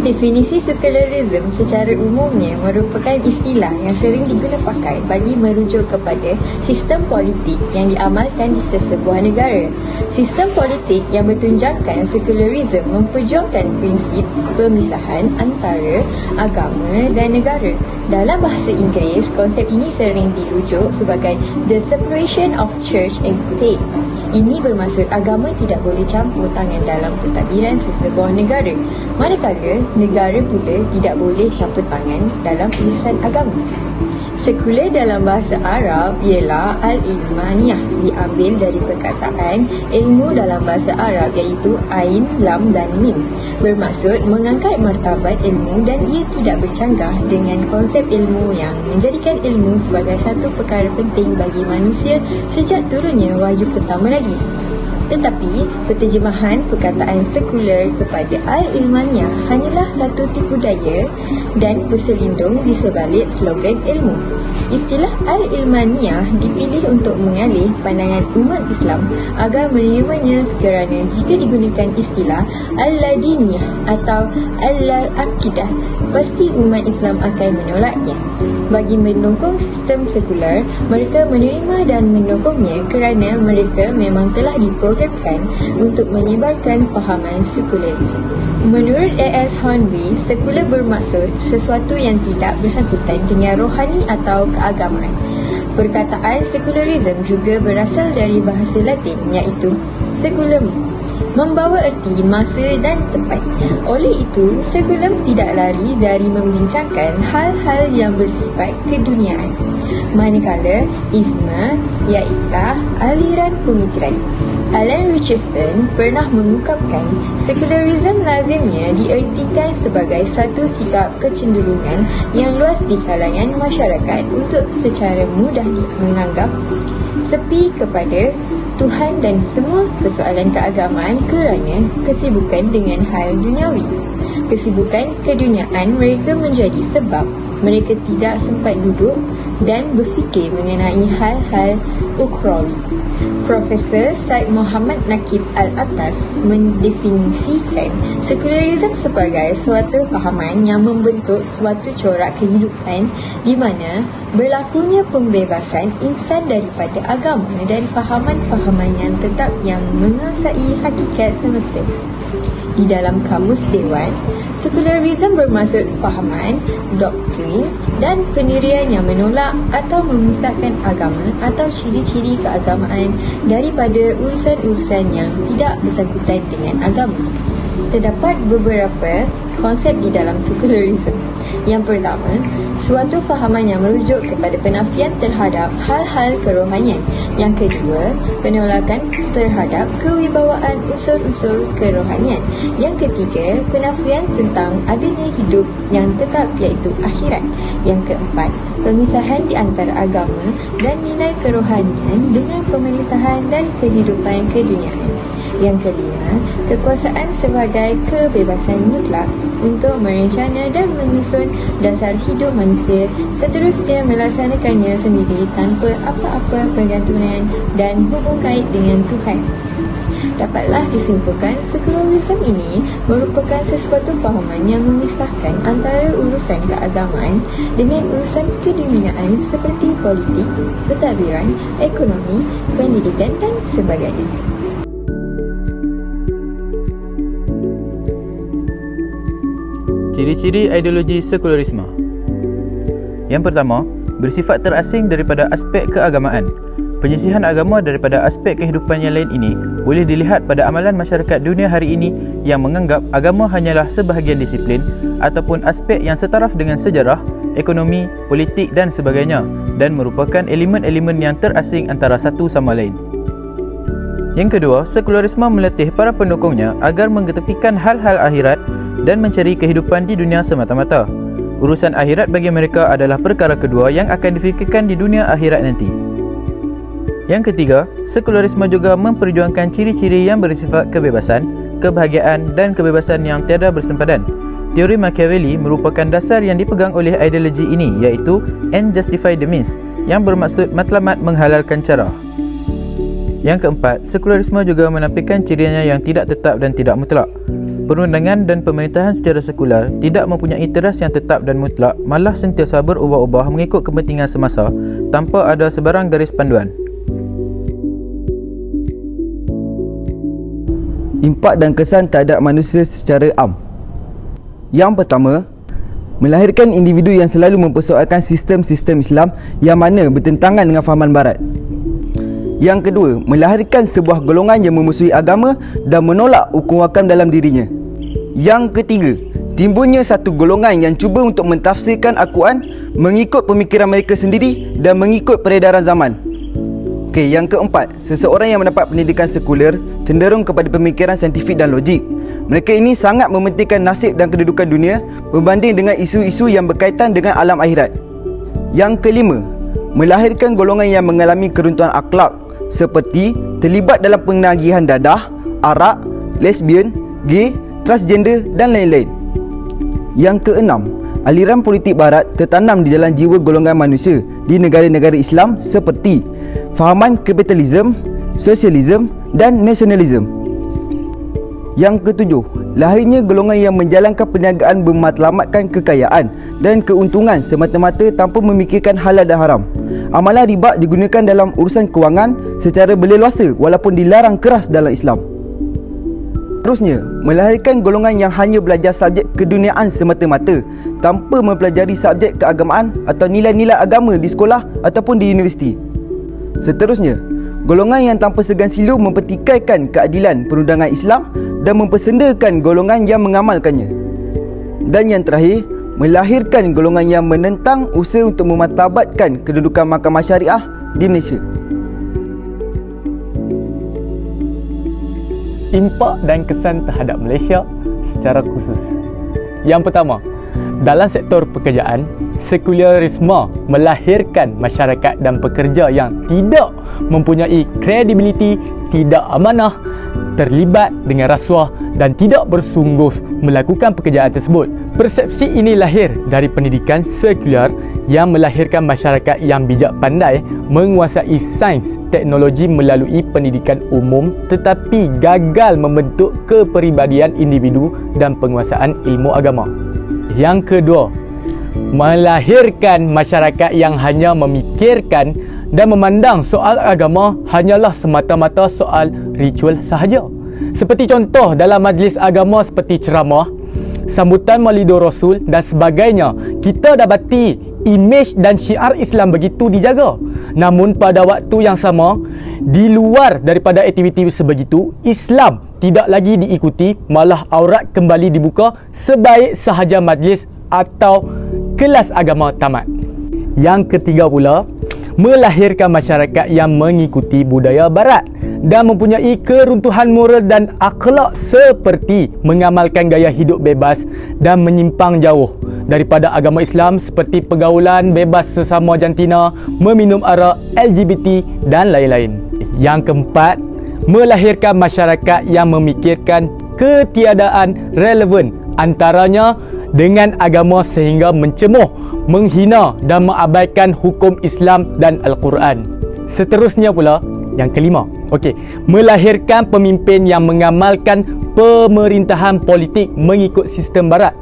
Definisi sekularisme secara umumnya merupakan istilah yang sering digunakan pakai bagi merujuk kepada sistem politik yang diamalkan di sesebuah negara. Sistem politik yang bertunjangkan sekularisme memperjuangkan prinsip pemisahan antara agama dan negara. Dalam bahasa Inggeris, konsep ini sering dirujuk sebagai the separation of church and state. Ini bermaksud agama tidak boleh campur tangan dalam pentadbiran sesebuah negara, manakala negara pula tidak boleh campur tangan dalam urusan agama. Sekular dalam bahasa Arab ialah al-ilmaniyah, diambil dari perkataan ilmu dalam bahasa Arab iaitu ain, lam dan mim. Bermaksud mengangkat martabat ilmu dan ia tidak bercanggah dengan konsep ilmu yang menjadikan ilmu sebagai satu perkara penting bagi manusia sejak turunnya wahyu pertama lagi. Tetapi, penterjemahan perkataan sekular kepada al-ilmaniyah hanyalah satu tipu daya dan berselindung di sebalik slogan ilmu. Istilah al-ilmaniyah dipilih untuk mengalih pandangan umat Islam agar menerimanya kerana jika digunakan istilah al-ladiniyah atau al-aqidah, pasti umat Islam akan menolaknya. Bagi mendukung sistem sekular, mereka menerima dan mendukungnya kerana mereka memang telah diprogramkan untuk menyebarkan fahaman sekularisme. Menurut A.S. Hornby, sekular bermaksud sesuatu yang tidak bersangkutan dengan rohani atau keagamaan. Perkataan sekularisme juga berasal dari bahasa Latin iaitu seculum, membawa erti masa dan tempat. Oleh itu, sekulum tidak lari dari membincangkan hal-hal yang bersifat keduniaan, manakala isma ialah aliran pemikiran. Alan Richardson pernah mengungkapkan sekularisme lazimnya diertikan sebagai satu sikap kecenderungan yang luas di kalangan masyarakat untuk secara mudah menganggap sepi kepada Tuhan dan semua persoalan keagamaan kerana kesibukan dengan hal duniawi. Kesibukan keduniaan mereka menjadi sebab mereka tidak sempat duduk dan berfikir mengenai hal-hal ukhrawi. Profesor Said Muhammad Nakib Al-Attas mendefinisikan sekularisme sebagai suatu fahaman yang membentuk suatu corak kehidupan di mana berlakunya pembebasan insan daripada agama dan fahaman-fahaman yang tetap yang menguasai hakikat semesta. Di dalam kamus Dewan, sekularisme bermaksud fahaman, doktrin dan pendirian yang menolak atau memisahkan agama atau ciri-ciri keagamaan daripada urusan-urusan yang tidak bersangkutan dengan agama. Terdapat beberapa konsep di dalam sekularisme. Yang pertama, suatu fahaman yang merujuk kepada penafian terhadap hal-hal kerohanian. Yang kedua, penolakan terhadap kewibawaan unsur-unsur kerohanian. Yang ketiga, penafian tentang adanya hidup yang tetap iaitu akhirat. Yang keempat, pemisahan di antara agama dan nilai kerohanian dengan pemerintahan dan kehidupan keduniaan. Yang kelima, kekuasaan sebagai kebebasan mutlak untuk merencana dan menyusun dasar hidup manusia, seterusnya melaksanakannya sendiri tanpa apa-apa pergantungan dan hubung kait dengan Tuhan. Dapatlah disimpulkan sekularisme ini merupakan sesuatu fahaman yang memisahkan antara urusan keagamaan dengan urusan keduniaan seperti politik, pentadbiran, ekonomi, pendidikan dan sebagainya. Ciri-ciri ideologi sekularisme. Yang pertama, bersifat terasing daripada aspek keagamaan. Penyisihan agama daripada aspek kehidupan yang lain ini boleh dilihat pada amalan masyarakat dunia hari ini yang menganggap agama hanyalah sebahagian disiplin ataupun aspek yang setaraf dengan sejarah ekonomi, politik dan sebagainya dan merupakan elemen-elemen yang terasing antara satu sama lain. Yang kedua, sekularisme melatih para pendukungnya agar mengetepikan hal-hal akhirat dan mencari kehidupan di dunia semata-mata. Urusan akhirat bagi mereka adalah perkara kedua yang akan difikirkan di dunia akhirat nanti. Yang ketiga, sekularisme juga memperjuangkan ciri-ciri yang bersifat kebebasan, kebahagiaan dan kebebasan yang tiada bersempadan. Teori Machiavelli merupakan dasar yang dipegang oleh ideologi ini, iaitu end justify the means, yang bermaksud matlamat menghalalkan cara. Yang keempat, sekularisme juga menampilkan cirinya yang tidak tetap dan tidak mutlak. Perundangan dan pemerintahan secara sekular tidak mempunyai teras yang tetap dan mutlak, malah sentiasa berubah-ubah mengikut kepentingan semasa tanpa ada sebarang garis panduan. Impak dan kesan terhadap manusia secara am. Yang pertama, melahirkan individu yang selalu mempersoalkan sistem-sistem Islam yang mana bertentangan dengan fahaman Barat. Yang kedua, melahirkan sebuah golongan yang memusuhi agama dan menolak hukum wakam dalam dirinya. Yang ketiga, timbulnya satu golongan yang cuba untuk mentafsirkan Al-Quran mengikut pemikiran mereka sendiri dan mengikut peredaran zaman. Okey, yang keempat, seseorang yang mendapat pendidikan sekular cenderung kepada pemikiran saintifik dan logik. Mereka ini sangat mementingkan nasib dan kedudukan dunia berbanding dengan isu-isu yang berkaitan dengan alam akhirat. Yang kelima, melahirkan golongan yang mengalami keruntuhan akhlak seperti terlibat dalam penagihan dadah, arak, lesbian, gay, transgender dan lain-lain. Yang keenam, aliran politik Barat tertanam di dalam jiwa golongan manusia di negara-negara Islam seperti fahaman kapitalisme, sosialisme dan nasionalisme. Yang ketujuh, lahirnya golongan yang menjalankan perniagaan bermatlamatkan kekayaan dan keuntungan semata-mata tanpa memikirkan halal dan haram. Amalan riba digunakan dalam urusan kewangan secara berleluasa walaupun dilarang keras dalam Islam. Terusnya, melahirkan golongan yang hanya belajar subjek keduniaan semata-mata tanpa mempelajari subjek keagamaan atau nilai-nilai agama di sekolah ataupun di universiti. Seterusnya, golongan yang tanpa segan silu mempertikaikan keadilan perundangan Islam dan mempersendakan golongan yang mengamalkannya. Dan yang terakhir, melahirkan golongan yang menentang usaha untuk memartabatkan kedudukan mahkamah syariah di Malaysia. Impak dan kesan terhadap Malaysia secara khusus. Yang pertama, dalam sektor pekerjaan, sekularisme melahirkan masyarakat dan pekerja yang tidak mempunyai kredibiliti, tidak amanah, terlibat dengan rasuah dan tidak bersungguh melakukan pekerjaan tersebut. Persepsi ini lahir dari pendidikan sekular yang melahirkan masyarakat yang bijak pandai menguasai sains teknologi melalui pendidikan umum tetapi gagal membentuk kepribadian individu dan penguasaan ilmu agama. Yang kedua, melahirkan masyarakat yang hanya memikirkan dan memandang soal agama hanyalah semata-mata soal ritual sahaja. Seperti contoh dalam majlis agama seperti ceramah, sambutan Maulidur Rasul dan sebagainya, kita dapati imej dan syiar Islam begitu dijaga. Namun pada waktu yang sama, di luar daripada aktiviti sebegitu, Islam tidak lagi diikuti, malah aurat kembali dibuka sebaik sahaja majlis atau kelas agama tamat. Yang ketiga pula, melahirkan masyarakat yang mengikuti budaya Barat dan mempunyai keruntuhan moral dan akhlak seperti mengamalkan gaya hidup bebas dan menyimpang jauh daripada agama Islam seperti pergaulan bebas sesama jantina, meminum arak, LGBT dan lain-lain. Yang keempat, melahirkan masyarakat yang memikirkan ketiadaan relevan antaranya dengan agama sehingga mencemuh, menghina dan mengabaikan hukum Islam dan Al-Quran. Seterusnya pula, yang kelima, melahirkan pemimpin yang mengamalkan pemerintahan politik mengikut sistem Barat.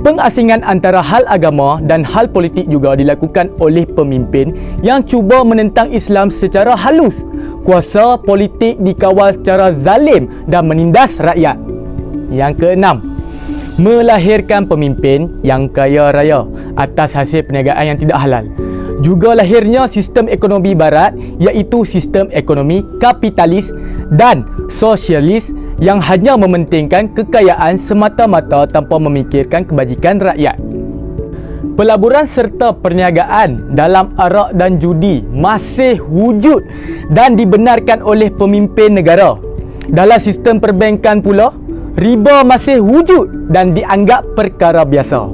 Pengasingan antara hal agama dan hal politik juga dilakukan oleh pemimpin yang cuba menentang Islam secara halus. Kuasa politik dikawal secara zalim dan menindas rakyat. Yang keenam, melahirkan pemimpin yang kaya raya atas hasil perniagaan yang tidak halal. Juga lahirnya sistem ekonomi Barat, iaitu sistem ekonomi kapitalis dan sosialis yang hanya mementingkan kekayaan semata-mata tanpa memikirkan kebajikan rakyat. Pelaburan serta perniagaan dalam arak dan judi masih wujud dan dibenarkan oleh pemimpin negara. Dalam sistem perbankan pula, riba masih wujud dan dianggap perkara biasa.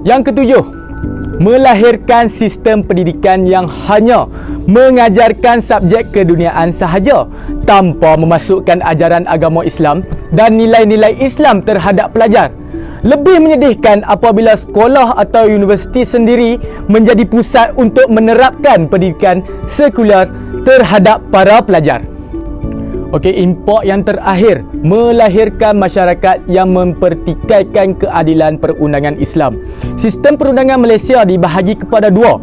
Yang ketujuh, melahirkan sistem pendidikan yang hanya mengajarkan subjek keduniaan sahaja tanpa memasukkan ajaran agama Islam dan nilai-nilai Islam terhadap pelajar. Lebih menyedihkan apabila sekolah atau universiti sendiri menjadi pusat untuk menerapkan pendidikan sekular terhadap para pelajar. Okey, impak yang terakhir, melahirkan masyarakat yang mempertikaikan keadilan perundangan Islam. Sistem perundangan Malaysia dibahagi kepada dua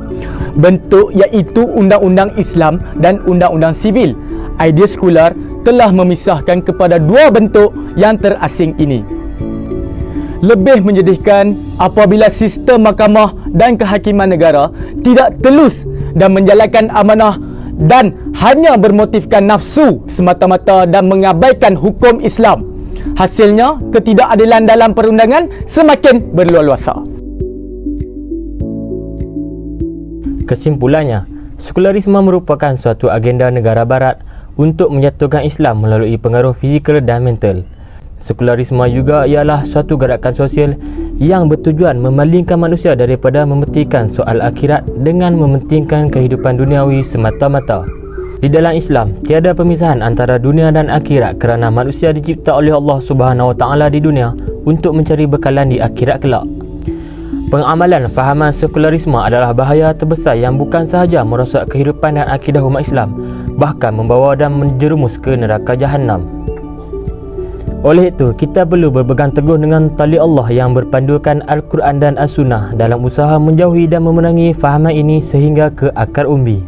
bentuk, iaitu Undang-Undang Islam dan Undang-Undang Sivil. Idea sekular telah memisahkan kepada dua bentuk yang terasing ini. Lebih menyedihkan apabila sistem mahkamah dan kehakiman negara tidak telus dan menjalankan amanah dan hanya bermotifkan nafsu semata-mata dan mengabaikan hukum Islam. Hasilnya, ketidakadilan dalam perundangan semakin berluas-luasa. Kesimpulannya, sekularisme merupakan suatu agenda negara barat untuk menjatuhkan Islam melalui pengaruh fizikal dan mental. Sekularisme juga ialah suatu gerakan sosial yang bertujuan memalingkan manusia daripada mementingkan soal akhirat dengan mementingkan kehidupan duniawi semata-mata. Di dalam Islam, tiada pemisahan antara dunia dan akhirat kerana manusia dicipta oleh Allah Subhanahu Wa Taala di dunia untuk mencari bekalan di akhirat kelak. Pengamalan fahaman sekularisme adalah bahaya terbesar yang bukan sahaja merosak kehidupan dan akidah umat Islam, bahkan membawa dan menjerumus ke neraka Jahannam. Oleh itu, kita perlu berpegang teguh dengan tali Allah yang berpandukan Al-Quran dan As-Sunnah dalam usaha menjauhi dan memenangi fahaman ini sehingga ke akar umbi.